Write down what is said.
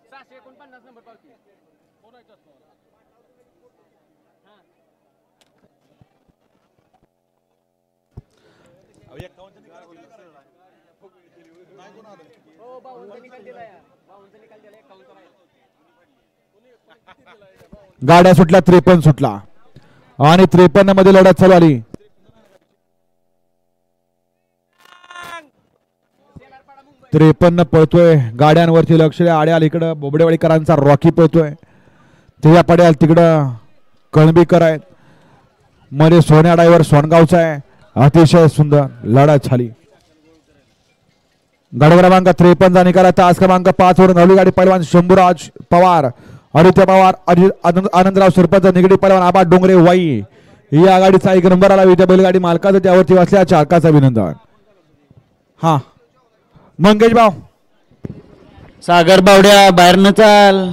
649 number पावती. गाड्या सुटल्या 53 सुटला आणि 53 मध्ये लढत चालू आली. त्रेपन्न पळतोय गाड्यांवरती लक्ष आड्याल इकडं बोबडेवाडीकरांचा रॉकी पळतोय. त्याच्या पड्याल तिकडं कळंबीकर आहेत. मध्ये सोन्या ड्रायव्हर सोनगावचा आहे. अतिशय सुंदर लढत झाली. गाडी क्रमांक 53 चा निकाल तास क्रमांक 5 वरून धावली गाडी पैलवान शंभूराज पवार, आदित्य पवार, आनंदराव सरपंच, निगडी पैलवान आबा डोंगरे वाई या गाडीचा 1 नंबर आला. विद्या बैलगाडी मालकाचं त्यावरती असल्या चालकाचं अभिनंदन. हा मंगेश भाऊ सागर बावड्या बाहेरनं चाल.